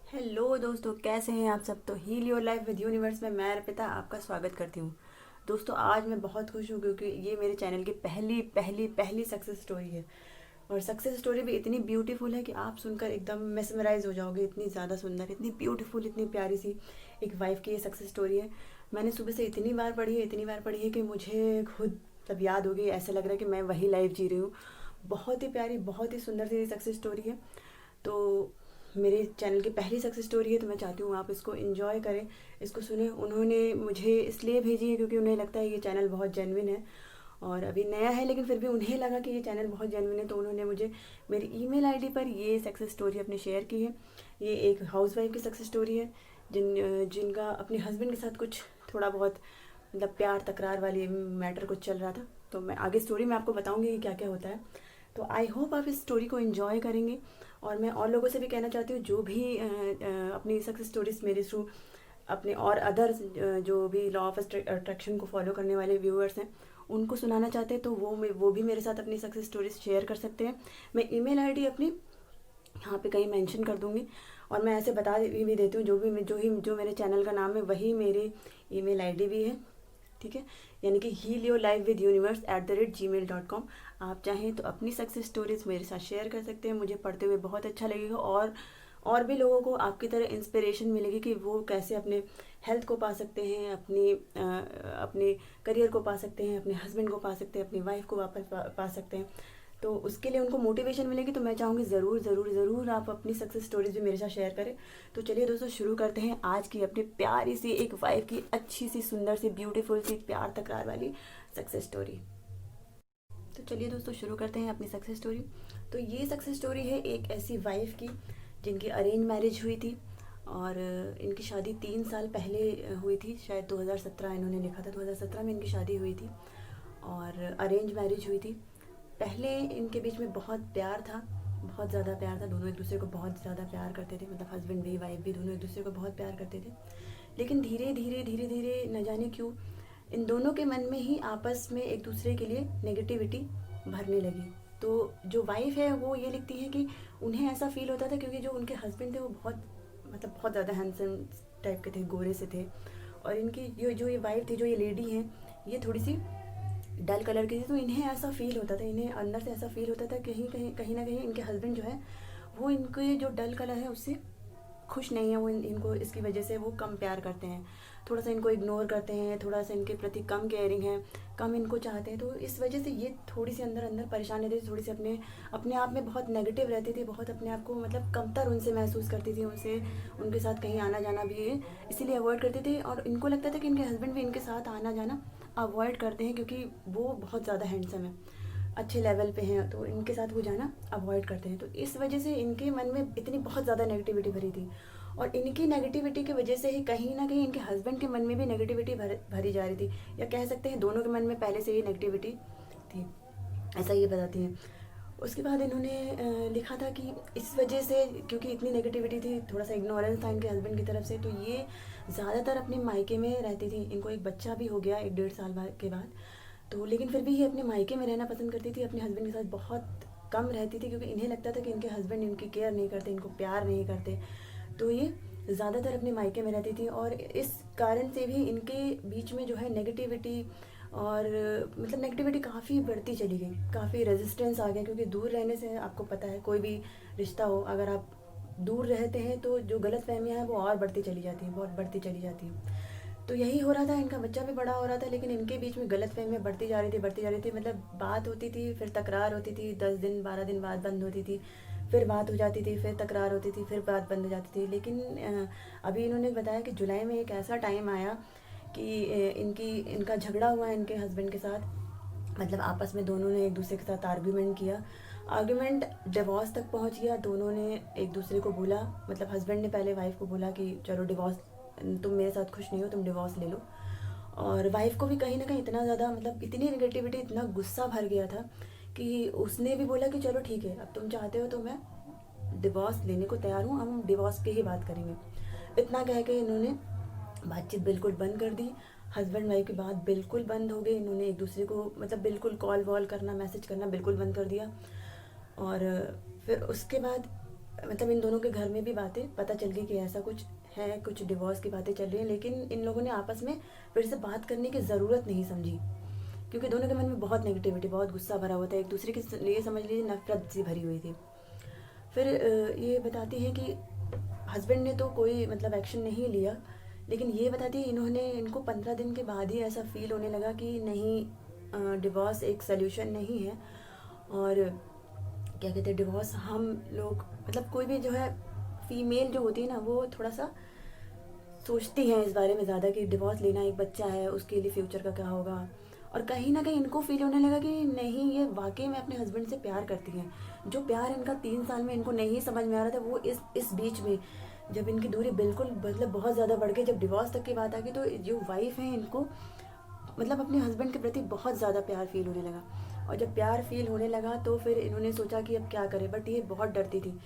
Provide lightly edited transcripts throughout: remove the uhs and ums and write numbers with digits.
Hello दोस्तों, कैसे हैं आप सब। तो heal your life with universe में मैं अर्पिता आपका स्वागत करती हूँ। दोस्तों, आज मैं बहुत खुश हूँ क्योंकि ये मेरे चैनल की पहली पहली पहली सक्सेस स्टोरी है। और सक्सेस स्टोरी भी इतनी ब्यूटीफुल है कि आप सुनकर एकदम मेस्मराइज हो जाओगे। इतनी ज़्यादा सुंदर, इतनी ब्यूटीफुल, इतनी प्यारी सी एक वाइफ की ये सक्सेस स्टोरी है। मैंने सुबह से इतनी बार पढ़ी है, इतनी बार पढ़ी है कि मुझे खुद मतलब याद हो गई। ऐसा लग रहा है कि मैं वही लाइफ जी रही हूँ। बहुत ही प्यारी, बहुत ही सुंदर सी सक्सेस स्टोरी है। तो मेरे चैनल की पहली सक्सेस स्टोरी है, तो मैं चाहती हूँ आप इसको एंजॉय करें, इसको सुने। उन्होंने मुझे इसलिए भेजी है क्योंकि उन्हें लगता है ये चैनल बहुत जेन्युइन है। और अभी नया है लेकिन फिर भी उन्हें लगा कि ये चैनल बहुत जेन्युइन है, तो उन्होंने मुझे मेरी ईमेल आईडी पर ये सक्सेस स्टोरी अपनी शेयर की है। ये एक हाउसवाइफ की सक्सेस स्टोरी है जिनका अपने हस्बैंड के साथ कुछ थोड़ा बहुत मतलब प्यार तकरार वाली मैटर कुछ चल रहा था। तो मैं आगे स्टोरी में आपको बताऊंगी कि क्या क्या होता है। तो आई होप आप इस स्टोरी को एंजॉय करेंगे। और मैं और लोगों से भी कहना चाहती हूँ जो भी अपनी सक्सेस स्टोरीज मेरे थ्रू अपने और अदर जो भी लॉ ऑफ अट्रैक्शन को फॉलो करने वाले व्यूअर्स हैं उनको सुनाना चाहते हैं, तो वो भी मेरे साथ अपनी सक्सेस स्टोरीज शेयर कर सकते हैं। मैं ईमेल आईडी अपनी यहाँ पे कहीं मेंशन कर दूंगी। और मैं ऐसे बता भी देती हूँ, जो मेरे चैनल का नाम है वही मेरी ईमेल आईडी भी है। ठीक है, यानी कि heal your life with universe @gmail.com। आप चाहें तो अपनी सक्सेस स्टोरीज मेरे साथ शेयर कर सकते हैं। मुझे पढ़ते हुए बहुत अच्छा लगेगा और भी लोगों को आपकी तरह इंस्पिरेशन मिलेगी कि वो कैसे अपने हेल्थ को पा सकते हैं, अपने करियर को पा सकते हैं, अपने हस्बैंड को पा सकते हैं, अपनी वाइफ को वापस पा सकते हैं। तो उसके लिए उनको मोटिवेशन मिलेगी। तो मैं चाहूँगी ज़रूर ज़रूर ज़रूर आप अपनी सक्सेस स्टोरीज भी मेरे साथ शेयर करें। तो चलिए दोस्तों, शुरू करते हैं आज की अपनी प्यारी सी एक वाइफ की अच्छी सी सुंदर सी ब्यूटीफुल सी प्यार तकरार वाली सक्सेस स्टोरी। तो चलिए दोस्तों, शुरू करते हैं अपनी सक्सेस स्टोरी। तो ये सक्सेस स्टोरी है एक ऐसी वाइफ की जिनकी अरेंज मैरिज हुई थी। और इनकी शादी 3 साल पहले हुई थी, शायद 2017 इन्होंने लिखा था, 2017 में इनकी शादी हुई थी और अरेंज मैरिज हुई थी। पहले इनके बीच में बहुत प्यार था, बहुत ज़्यादा प्यार था। दोनों एक दूसरे को बहुत ज़्यादा प्यार करते थे, मतलब हस्बैंड भी वाइफ भी दोनों एक दूसरे को बहुत प्यार करते थे। लेकिन धीरे धीरे धीरे धीरे न जाने क्यों इन दोनों के मन में ही आपस में एक दूसरे के लिए नेगेटिविटी भरने लगी। तो जो वाइफ है वो ये लिखती है कि उन्हें ऐसा फील होता था क्योंकि जो उनके हस्बैंड थे वो बहुत मतलब बहुत ज़्यादा हैंडसम टाइप के थे, गोरे से थे। और इनकी जो ये वाइफ थी, जो ये लेडी हैं, ये थोड़ी सी डल कलर की थी। तो इन्हें ऐसा फील होता था, इन्हें अंदर से ऐसा फील होता था कहीं ना कहीं इनके हस्बैंड जो है वो इनके जो डल कलर है उससे खुश नहीं है। वो इनको इसकी वजह से वो कम प्यार करते हैं, थोड़ा सा इनको इग्नोर करते हैं, थोड़ा सा इनके प्रति कम केयरिंग है, कम इनको चाहते हैं। तो इस वजह से ये थोड़ी सी अंदर अंदर परेशान रहती थी, थोड़ी सी अपने अपने आप में बहुत नेगेटिव रहती थी, बहुत अपने आप को मतलब कमतर उनसे महसूस करती थी। उनसे उनके साथ कहीं आना जाना भी है इसीलिए अवॉइड करती थी। और इनको लगता था कि इनके हस्बैंड भी इनके साथ आना जाना अवॉइड करते हैं क्योंकि वो बहुत ज़्यादा हैंडसम है, अच्छे लेवल पे हैं, तो इनके साथ वो जाना अवॉइड करते हैं। तो इस वजह से इनके मन में इतनी बहुत ज़्यादा नेगेटिविटी भरी थी। और इनकी नेगेटिविटी की वजह से ही कहीं ना कहीं इनके हस्बैंड के मन में भी नेगेटिविटी भरी जा रही थी, या कह सकते हैं दोनों के मन में पहले से ही नेगेटिविटी थी, ऐसा ये बताती हैं। उसके बाद इन्होंने लिखा था कि इस वजह से क्योंकि इतनी नेगेटिविटी थी, थोड़ा सा इग्नोरेंस था इनके हस्बैंड की तरफ से, तो ये ज़्यादातर अपने मायके में रहती थी। इनको एक बच्चा भी हो गया 1-1.5 साल के बाद। तो लेकिन फिर भी ये अपने मायके में रहना पसंद करती थी, अपने हस्बैंड के साथ बहुत कम रहती थी क्योंकि इन्हें लगता था कि इनके हस्बैंड इनकी केयर नहीं करते, इनको प्यार नहीं करते। तो ये ज़्यादातर अपने मायके में रहती थी और इस कारण से भी इनके बीच में जो है नेगेटिविटी और मतलब नेगेटिविटी काफ़ी बढ़ती चली गई, काफ़ी रेजिस्टेंस आ गया। क्योंकि दूर रहने से आपको पता है कोई भी रिश्ता हो, अगर आप दूर रहते हैं तो जो गलत फहमियाँ हैं वो और बढ़ती चली जाती हैं, बहुत बढ़ती चली जाती हैं। तो यही हो रहा था, इनका बच्चा भी बड़ा हो रहा था लेकिन इनके बीच में गलत फहमियाँ बढ़ती जा रही थी, बढ़ती जा रही थी। मतलब बात होती थी, फिर तकरार होती थी, 10 दिन 12 दिन बाद बंद होती थी, फिर बात हो जाती थी, फिर तकरार होती थी, फिर बात बंद हो जाती थी। लेकिन अभी इन्होंने बताया कि जुलाई में एक ऐसा टाइम आया कि इनका झगड़ा हुआ है इनके हस्बैंड के साथ। मतलब आपस में दोनों ने एक दूसरे के साथ आर्ग्यूमेंट किया, आर्ग्यूमेंट डिवोर्स तक पहुंच गया। दोनों ने एक दूसरे को बोला, मतलब हस्बैंड ने पहले वाइफ को बोला कि चलो डिवोर्स, तुम मेरे साथ खुश नहीं हो, तुम डिवोर्स ले लो। और वाइफ को भी कहीं ना कहीं इतना ज़्यादा मतलब इतनी नेगेटिविटी, इतना गुस्सा भर गया था कि उसने भी बोला कि चलो ठीक है, अब तुम चाहते हो तो मैं डिवोर्स लेने को तैयार हूँ, हम डिवोर्स पे ही बात करेंगे। इतना कह के इन्होंने बातचीत बिल्कुल बंद कर दी। हस्बैंड वाइफ की बात बिल्कुल बंद हो गई। इन्होंने एक दूसरे को मतलब बिल्कुल कॉल वॉल करना, मैसेज करना बिल्कुल बंद कर दिया। और फिर उसके बाद मतलब इन दोनों के घर में भी बातें पता चल गई कि ऐसा कुछ है, कुछ डिवोर्स की बातें चल रही हैं, लेकिन इन लोगों ने आपस में फिर से बात करने की ज़रूरत नहीं समझी, क्योंकि दोनों के मन में बहुत नेगेटिविटी, बहुत गुस्सा भरा हुआ था, एक दूसरे के लिए समझ लीजिए नफरत सी भरी हुई थी। फिर ये बताती है कि हस्बैंड ने तो कोई मतलब एक्शन नहीं लिया, लेकिन ये बताती है इनको 15 दिन के बाद ही ऐसा फील होने लगा कि नहीं, डिवोर्स एक सल्यूशन नहीं है। और क्या कहते हैं, डिवोर्स हम लोग मतलब कोई भी जो है फीमेल जो होती है ना, वो थोड़ा सा सोचती हैं इस बारे में ज़्यादा कि डिवोर्स लेना, एक बच्चा है उसके लिए फ्यूचर का क्या होगा। और कहीं ना कहीं इनको फील होने लगा कि नहीं, ये वाकई में अपने हस्बैंड से प्यार करती हैं। जो प्यार इनका 3 साल में इनको नहीं समझ में आ रहा था, वो इस बीच में जब इनकी दूरी बिल्कुल मतलब बहुत ज़्यादा बढ़ गई, जब डिवोर्स तक की बात आ गई, तो जो वाइफ है इनको मतलब अपने हस्बैंड के प्रति बहुत ज़्यादा प्यार फील होने लगा। और जब प्यार फील होने लगा तो फिर इन्होंने सोचा कि अब क्या करें, बट ये बहुत डरती थी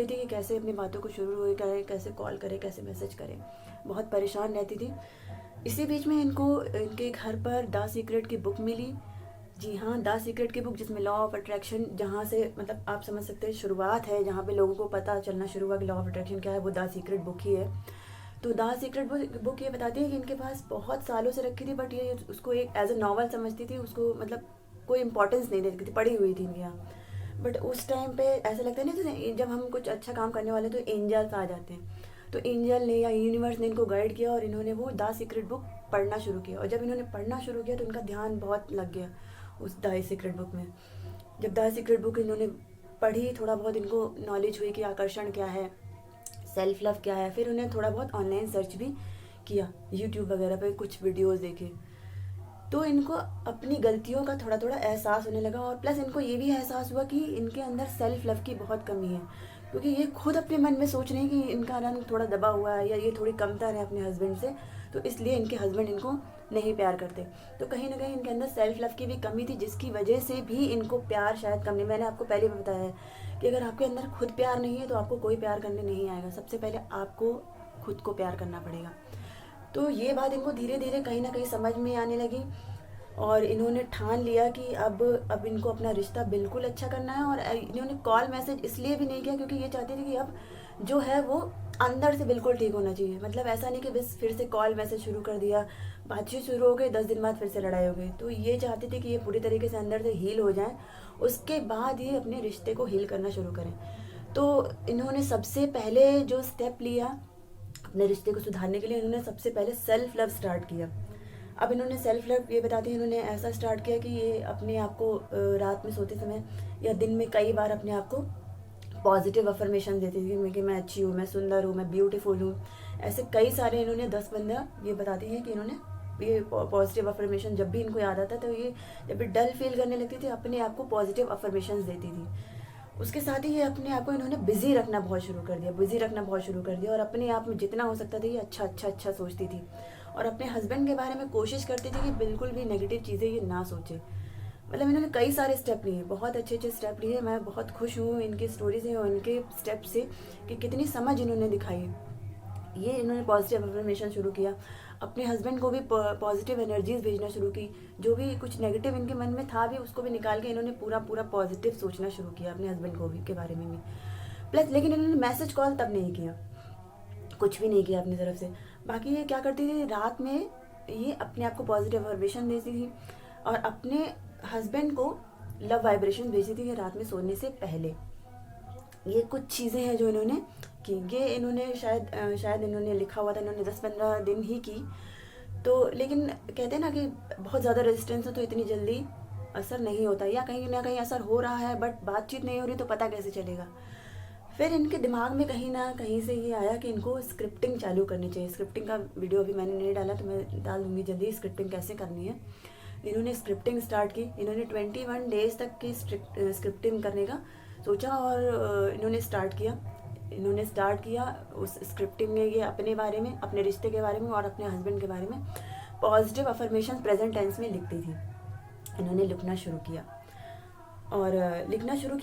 कि कैसे अपनी बातों को शुरू करें, कैसे कॉल करें, कैसे मैसेज करें, बहुत परेशान रहती थी। इसी बीच में इनको इनके घर पर द सीक्रेट की बुक मिली। जी हाँ, द सीक्रेट की बुक, जिसमें लॉ ऑफ अट्रैक्शन, जहाँ से मतलब आप समझ सकते हैं शुरुआत है, जहाँ पे लोगों को पता चलना शुरू हुआ कि लॉ ऑफ अट्रैक्शन क्या है, वो द सीक्रेट बुक ही है। तो द सीक्रेट बुक ये बताती है कि इनके पास बहुत सालों से रखी थी, बट ये उसको एक एज अ नॉवल समझती थी, उसको मतलब कोई इंपॉर्टेंस नहीं देती थी, पड़ी हुई थी इनके यहाँ। बट उस टाइम पे ऐसा लगता है ना, जैसे जब हम कुछ अच्छा काम करने वाले तो एंजल्स आ जाते हैं, तो एंजल ने या यूनिवर्स ने इनको गाइड किया और इन्होंने वो द सीक्रेट बुक पढ़ना शुरू किया। और जब इन्होंने पढ़ना शुरू किया तो इनका ध्यान बहुत लग गया उस द सीक्रेट बुक में। जब द सीक्रेट बुक इन्होंने पढ़ी, थोड़ा बहुत इनको नॉलेज हुई कि आकर्षण क्या है, सेल्फ लव क्या है। फिर उन्हें थोड़ा बहुत ऑनलाइन सर्च भी किया, यूट्यूब वगैरह पे कुछ वीडियोस देखे, तो इनको अपनी गलतियों का थोड़ा थोड़ा एहसास होने लगा। और प्लस इनको ये भी एहसास हुआ कि इनके अंदर सेल्फ लव की बहुत कमी है, क्योंकि ये खुद अपने मन में सोच रहे हैं कि इनका रंग थोड़ा दबा हुआ है या ये थोड़ी कमतर है अपने हस्बैंड से, तो इसलिए इनके हस्बैंड इनको नहीं प्यार करते। तो कहीं ना कहीं इनके अंदर सेल्फ लव की भी कमी थी, जिसकी वजह से भी इनको प्यार शायद कम नहीं। मैंने आपको पहले भी बताया है कि अगर आपके अंदर खुद प्यार नहीं है तो आपको कोई प्यार करने नहीं आएगा। सबसे पहले आपको खुद को प्यार करना पड़ेगा। तो ये बात इनको धीरे धीरे कहीं ना कहीं समझ में आने लगी, और इन्होंने ठान लिया कि अब इनको अपना रिश्ता बिल्कुल अच्छा करना है। और इन्होंने कॉल मैसेज इसलिए भी नहीं किया क्योंकि ये चाहती थी कि अब जो है वो अंदर से बिल्कुल ठीक होना चाहिए। मतलब ऐसा नहीं कि बस फिर से कॉल मैसेज शुरू कर दिया, बातचीत शुरू हो गई, 10 दिन बाद फिर से लड़ाई हो गई। तो ये चाहती थी कि ये पूरी तरीके से अंदर से हील हो जाए, उसके बाद ये अपने रिश्ते को हील करना शुरू करें। तो इन्होंने सबसे पहले जो स्टेप लिया अपने रिश्ते को सुधारने के लिए, इन्होंने सबसे पहले सेल्फ लव स्टार्ट किया। अब इन्होंने सेल्फ लव ये बताती है, इन्होंने ऐसा स्टार्ट किया कि ये अपने आप को रात में सोते समय या दिन में कई बार अपने आप को पॉजिटिव अफर्मेशन देती थी कि मैं अच्छी हूँ, मैं सुंदर हूँ, मैं ब्यूटीफुल हूँ। ऐसे कई सारे इन्होंने 10-15 ये बताती हैं कि इन्होंने ये पॉजिटिव अफर्मेशन जब भी इनको याद आता तो ये जब भी डल फील करने लगती थी अपने आप को पॉजिटिव अफर्मेशन देती थी। उसके साथ ही ये अपने आप को इन्होंने बिजी रखना बहुत शुरू कर दिया और अपने आप में जितना हो सकता था ये अच्छा सोचती थी। और अपने हस्बैंड के बारे में कोशिश करती थी कि बिल्कुल भी नेगेटिव चीज़ें ये ना सोचे। मतलब इन्होंने कई सारे स्टेप लिए, बहुत अच्छे स्टेप लिए। मैं बहुत खुश हूँ इनकी स्टोरी से और इनके स्टेप से कि कितनी समझ इन्होंने दिखाई। ये इन्होंने पॉजिटिव अफर्मेशन शुरू किया, अपने हस्बैंड को भी पॉजिटिव एनर्जीज भेजना शुरू की, जो भी कुछ नेगेटिव इनके मन में था भी उसको भी निकाल के इन्होंने पूरा पॉजिटिव सोचना शुरू किया अपने हस्बैंड को भी के बारे में भी। प्लस लेकिन इन्होंने मैसेज कॉल तब नहीं किया, कुछ भी नहीं किया अपनी तरफ से। बाकी ये क्या करती थी, रात में ये अपने आप को पॉजिटिव वाइब्रेशन देती थी और अपने हस्बैंड को लव वाइब्रेशन भेजती थी रात में सोने से पहले। ये कुछ चीज़ें हैं जो इन्होंने की। ये इन्होंने शायद इन्होंने लिखा हुआ था, इन्होंने 10-15 दिन ही की। तो लेकिन कहते हैं ना कि बहुत ज़्यादा रेजिस्टेंस हो तो इतनी जल्दी असर नहीं होता, या कहीं ना कहीं असर हो रहा है बट बातचीत नहीं हो रही तो पता कैसे चलेगा। फिर इनके दिमाग में कहीं ना कहीं से ये आया कि इनको स्क्रिप्टिंग चालू करनी चाहिए। स्क्रिप्टिंग का वीडियो अभी मैंने नहीं डाला तो मैं डाल दूँगी जल्दी, स्क्रिप्टिंग कैसे करनी है। इन्होंने स्क्रिप्टिंग स्टार्ट की, इन्होंने 21 डेज तक की स्क्रिप्टिंग करने का सोचा और इन्होंने स्टार्ट किया उस स्क्रिप्टिंग में ये अपने बारे में, अपने रिश्ते के बारे में और अपने हस्बैंड के बारे में पॉजिटिव अफर्मेशन प्रेजेंट टेंस में लिखती थी। इन्होंने लिखना शुरू किया,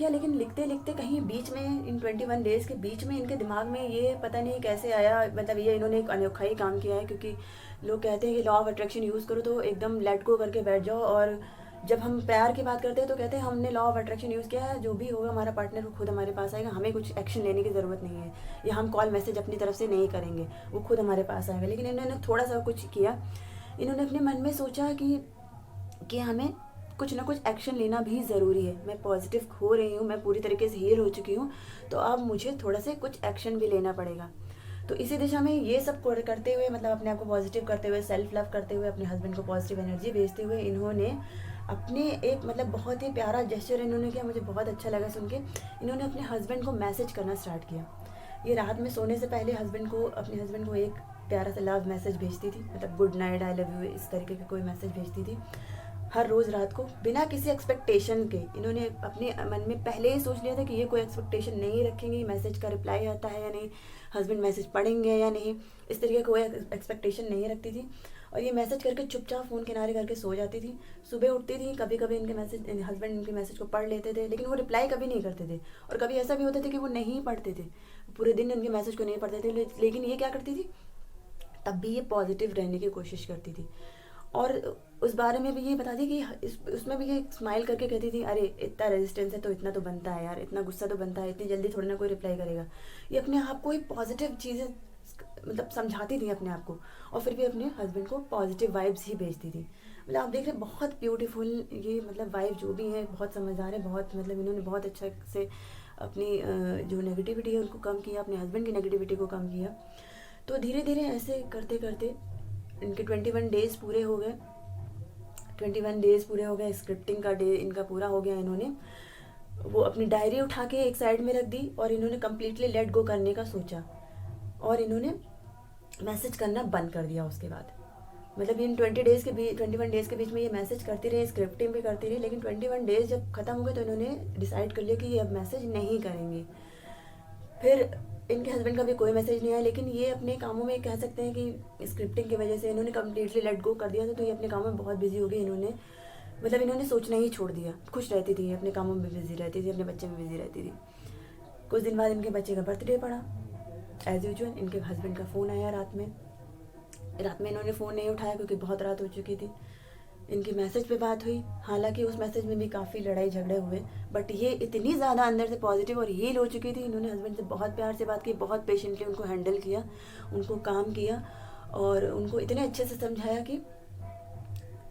लेकिन लिखते लिखते कहीं बीच में इन 21 डेज के बीच में इनके दिमाग में ये पता नहीं कैसे आया। मतलब ये इन्होंने एक अनोखा ही काम किया है, क्योंकि लोग कहते हैं कि लॉ ऑफ अट्रैक्शन यूज़ करो तो एकदम लेट गो करके बैठ जाओ और जब हम प्यार की बात करते हैं तो कहते हैं हमने लॉ ऑफ अट्रैक्शन यूज़ किया है, जो भी होगा हमारा पार्टनर वो खुद हमारे पास आएगा, हमें कुछ एक्शन लेने की ज़रूरत नहीं है, या हम कॉल मैसेज अपनी तरफ से नहीं करेंगे, वो खुद हमारे पास आएगा। लेकिन इन्होंने थोड़ा सा कुछ किया, इन्होंने अपने मन में सोचा कि हमें कुछ ना कुछ एक्शन लेना भी ज़रूरी है, मैं पॉजिटिव हो रही हूँ, मैं पूरी तरीके से हील हो चुकी हूँ, तो अब मुझे थोड़ा से कुछ एक्शन भी लेना पड़ेगा। तो इसी दिशा में ये सब करते हुए, मतलब अपने आप को पॉजिटिव करते हुए, सेल्फ लव करते हुए, अपने हस्बैंड को पॉजिटिव एनर्जी भेजते हुए, इन्होंने अपने एक मतलब बहुत ही प्यारा जेस्चर इन्होंने किया, मुझे बहुत अच्छा लगा सुन के। इन्होंने अपने हस्बैंड को मैसेज करना स्टार्ट किया। ये रात में सोने से पहले अपने हस्बैंड को एक प्यारा सा लव मैसेज भेजती थी, मतलब good night, I love you, इस तरीके का कोई मैसेज भेजती थी हर रोज़ रात को, बिना किसी एक्सपेक्टेशन के। इन्होंने अपने मन में पहले ही सोच लिया था कि ये कोई एक्सपेक्टेशन नहीं रखेंगे, मैसेज का रिप्लाई आता है या नहीं, हस्बैंड मैसेज पढ़ेंगे या नहीं, इस तरीके का कोई एक्सपेक्टेशन नहीं रखती थी। और ये मैसेज करके चुपचाप फ़ोन किनारे करके सो जाती थी। सुबह उठती थी, कभी कभी हस्बैंड इनके मैसेज को पढ़ लेते थे, लेकिन वो रिप्लाई कभी नहीं करते थे। और कभी ऐसा भी होता था कि वो नहीं पढ़ते थे, पूरे दिन उनके मैसेज को नहीं पढ़ते थे, लेकिन ये क्या करती थी, तब भी ये पॉजिटिव रहने की कोशिश करती थी। और उस बारे में भी ये बता दी कि उसमें भी ये स्माइल करके कहती थी, अरे इतना रेजिस्टेंस है तो इतना तो बनता है यार, इतना गुस्सा तो बनता है, इतनी जल्दी थोड़ी ना कोई रिप्लाई करेगा। ये अपने आप को ही पॉजिटिव चीज़ें मतलब समझाती थी अपने आप को, और फिर भी अपने हस्बैंड को पॉजिटिव वाइब्स ही भेजती थी। मतलब आप देख रहे हैं बहुत ब्यूटीफुल ये मतलब वाइब जो भी है, बहुत समझदार है, बहुत मतलब इन्होंने बहुत अच्छा से अपनी जो नेगेटिविटी है उनको कम किया, अपने हस्बैंड की नेगेटिविटी को कम किया। तो धीरे धीरे ऐसे करते करते इनके 21 डेज़ पूरे हो गए। 21 डेज़ पूरे हो गए, स्क्रिप्टिंग का डे इनका पूरा हो गया। इन्होंने वो अपनी डायरी उठा के एक साइड में रख दी और इन्होंने कम्प्लीटली लेट गो करने का सोचा, और इन्होंने मैसेज करना बंद कर दिया उसके बाद। मतलब इन 21 डेज़ के बीच में ये मैसेज करती रही, स्क्रिप्टिंग भी करती रही, लेकिन 21 डेज़ जब ख़त्म हो गए तो इन्होंने डिसाइड कर लिया कि ये अब मैसेज नहीं करेंगे। फिर इनके हस्बैंड का भी कोई मैसेज नहीं आया, लेकिन ये अपने कामों में कह सकते हैं कि स्क्रिप्टिंग की वजह से इन्होंने कम्प्लीटली लेट गो कर दिया था, तो ये अपने कामों में बहुत बिजी हो गई। इन्होंने सोचना ही छोड़ दिया, खुश रहती थी, अपने कामों में बिजी रहती थी, अपने बच्चे में बिजी रहती थी। कुछ दिन बाद इनके बच्चे का बर्थडे पड़ा। एज यूजुअल इनके हस्बैंड का फ़ोन आया रात में इन्होंने फ़ोन नहीं उठाया क्योंकि बहुत रात हो चुकी थी। इनकी मैसेज पे बात हुई, हालांकि उस मैसेज में भी काफ़ी लड़ाई झगड़े हुए, बट ये इतनी ज़्यादा अंदर से पॉजिटिव और हील हो चुकी थी। इन्होंने हस्बैंड से बहुत प्यार से बात की, बहुत पेशेंटली उनको हैंडल किया, उनको काम किया, और उनको इतने अच्छे से समझाया कि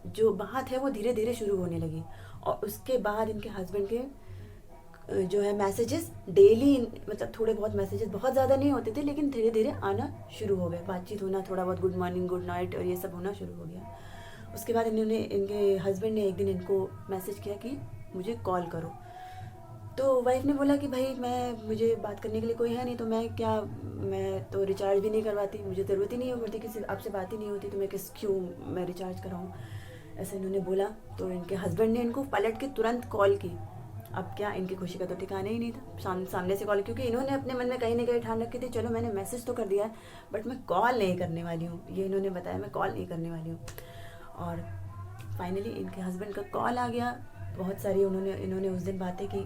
जो बात है वो धीरे धीरे शुरू होने लगी। और उसके बाद इनके हस्बैंड के जो है मैसेजेस डेली, मतलब थोड़े बहुत मैसेजेस, बहुत ज़्यादा नहीं होते थे, लेकिन धीरे धीरे आना शुरू हो गए, बातचीत होना, थोड़ा बहुत गुड मॉर्निंग, गुड नाइट और ये सब होना शुरू हो गया। उसके बाद इनके हस्बैंड ने एक दिन इनको मैसेज किया कि मुझे कॉल करो। तो वाइफ ने बोला कि भाई मुझे बात करने के लिए कोई है नहीं, तो मैं तो रिचार्ज भी नहीं करवाती, मुझे ज़रूरत ही नहीं होती, किसी आपसे बात ही नहीं होती, तो क्यों मैं रिचार्ज कराऊँ, ऐसे इन्होंने बोला। तो इनके हस्बैंड ने इनको पलट के तुरंत कॉल की। अब क्या, इनकी खुशी का तो ठिकाना ही नहीं था। सामने से कॉल, क्योंकि इन्होंने अपने मन में कहीं ना कहीं ठान रखी थी, चलो मैंने मैसेज तो कर दिया है बट मैं कॉल नहीं करने वाली हूँ, ये इन्होंने बताया मैं कॉल नहीं करने वाली हूँ। और फाइनली इनके हस्बैंड का कॉल आ गया। बहुत सारी इन्होंने उस दिन बातें की,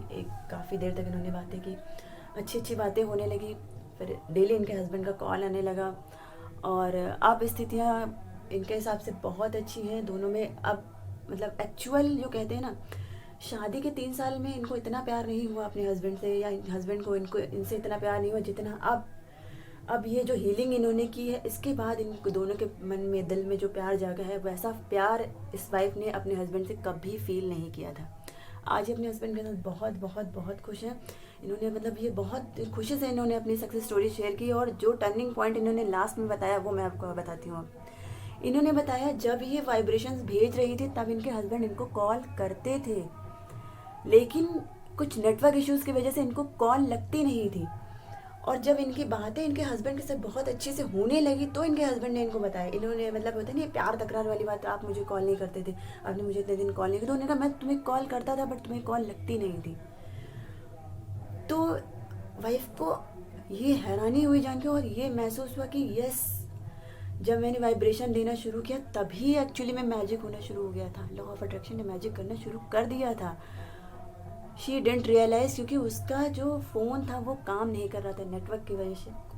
काफ़ी देर तक इन्होंने बातें की, अच्छी बातें होने लगी। फिर डेली इनके हस्बैंड का कॉल आने लगा, और अब स्थितियाँ इनके हिसाब से बहुत अच्छी हैं दोनों में। अब मतलब एक्चुअल जो कहते हैं ना, शादी के 3 साल में इनको इतना प्यार नहीं हुआ अपने हस्बैंड से, या हस्बैंड को इनसे इतना प्यार नहीं हुआ जितना अब ये जो हीलिंग इन्होंने की है, इसके बाद इन दोनों के मन में, दिल में जो प्यार जागा है, वैसा प्यार इस वाइफ ने अपने हस्बैंड से कभी फील नहीं किया था। आज ये अपने हस्बैंड के साथ बहुत बहुत बहुत खुश हैं। इन्होंने मतलब ये बहुत खुशी से इन्होंने अपनी सक्सेस स्टोरी शेयर की, और जो टर्निंग पॉइंट इन्होंने लास्ट में बताया वो मैं आपको बताती हूँ। इन्होंने बताया जब ये वाइब्रेशंस भेज रही थी तब इनके हस्बैंड इनको कॉल करते थे, लेकिन कुछ नेटवर्क इश्यूज़ की वजह से इनको कॉल लगती नहीं थी। और जब इनकी बातें इनके हस्बैंड के साथ बहुत अच्छे से होने लगी तो इनके हस्बैंड ने इनको बताया। इन्होंने मतलब होता नहीं प्यार तकरार वाली बात, आप मुझे कॉल नहीं करते थे, आपने मुझे इतने दिन कॉल नहीं किया, तो उन्होंने कहा मैं तुम्हें कॉल करता था बट तुम्हें कॉल लगती नहीं थी। तो वाइफ को ये हैरानी हुई जान के, और ये महसूस हुआ कि यस, जब मैंने वाइब्रेशन देना शुरू किया तभी एक्चुअली में मैजिक होना शुरू हो गया था। लॉ ऑफ अट्रैक्शन ने मैजिक करना शुरू कर दिया था। शी डेंट रियलाइज, क्योंकि उसका जो फ़ोन था वो काम नहीं कर रहा था, नेटवर्क की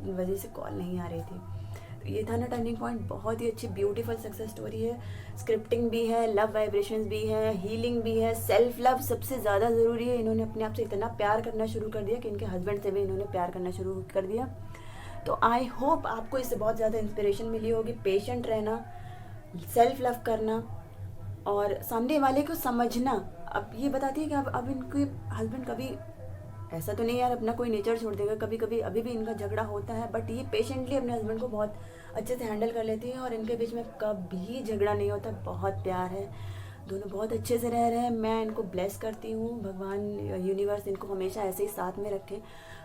वजह से कॉल नहीं आ रही थी। ये था ना टर्निंग पॉइंट, बहुत ही अच्छी ब्यूटीफुल सक्सेस स्टोरी है। स्क्रिप्टिंग भी है, लव वाइब्रेशंस भी है, हीलिंग भी है, सेल्फ लव सबसे ज़्यादा ज़रूरी है। इन्होंने अपने आप से इतना प्यार करना शुरू कर दिया कि इनके हस्बैंड से भी इन्होंने प्यार करना शुरू कर दिया। तो आई होप आपको इससे बहुत ज़्यादा इंस्पिरेशन मिली होगी। पेशेंट रहना, सेल्फ लव करना और सामने वाले को समझना। अब ये बताती है कि अब इनके हस्बैंड कभी ऐसा तो नहीं यार अपना कोई नेचर छोड़ देगा, कभी कभी अभी भी इनका झगड़ा होता है, बट ये पेशेंटली अपने हस्बैंड को बहुत अच्छे से हैंडल कर लेती है और इनके बीच में कभी झगड़ा नहीं होता, बहुत प्यार है, दोनों बहुत अच्छे से रह रहे हैं। मैं इनको ब्लेस करती हूँ, भगवान यूनिवर्स इनको हमेशा ऐसे ही साथ में रखे,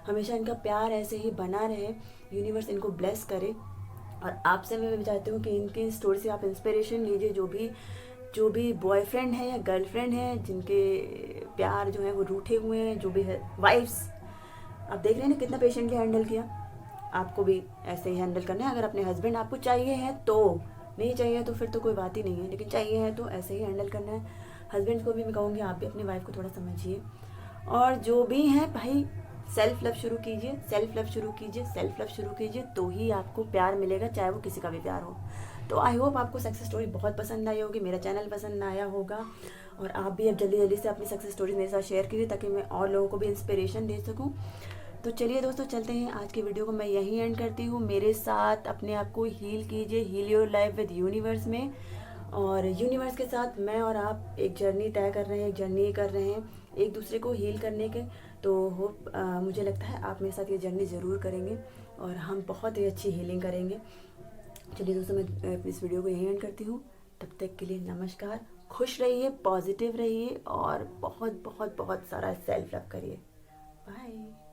हमेशा इनका प्यार ऐसे ही बना रहे, यूनिवर्स इनको ब्लेस करे। और आपसे मैं भी चाहती हूँ कि इनकी स्टोरी से आप इंस्पिरेशन लीजिए। जो भी बॉयफ्रेंड है या गर्लफ्रेंड है जिनके प्यार जो है वो रूठे हुए हैं, जो भी है वाइफ्स, आप देख रहे हैं ना कितना पेशेंटली हैंडल किया। आपको भी ऐसे ही हैंडल करना है। अगर अपने हस्बैंड आपको चाहिए है तो, नहीं चाहिए तो फिर तो कोई बात ही नहीं है, लेकिन चाहिए है तो ऐसे ही हैंडल करना है। हस्बैंड को भी मैं कहूँगी आप भी अपनी वाइफ को थोड़ा समझिए। और जो भी हैं भाई, सेल्फ लव शुरू कीजिए, सेल्फ लव शुरू कीजिए, सेल्फ लव शुरू कीजिए, तो ही आपको प्यार मिलेगा, चाहे वो किसी का भी प्यार हो। तो आई होप आपको सक्सेस स्टोरी बहुत पसंद आई होगी, मेरा चैनल पसंद आया होगा, और आप भी अब जल्दी जल्दी से अपनी सक्सेस स्टोरी मेरे साथ शेयर कीजिए ताकि मैं और लोगों को भी इंस्पिरेशन दे सकूँ। तो चलिए दोस्तों, चलते हैं। आज की वीडियो को मैं यहीं एंड करती हूँ। मेरे साथ अपने आप को हील कीजिए, heal your life with universe में, और यूनिवर्स के साथ मैं और आप एक जर्नी तय कर रहे हैं, एक जर्नी कर रहे हैं एक दूसरे को हील करने के। तो होप मुझे लगता है आप मेरे साथ ये जर्नी ज़रूर करेंगे और हम बहुत ही अच्छी हीलिंग करेंगे। चलिए दोस्तों, मैं इस वीडियो को यहीं एंड करती हूँ। तब तक के लिए नमस्कार, खुश रहिए, पॉजिटिव रहिए और बहुत बहुत बहुत सारा सेल्फ लव करिए। बाय।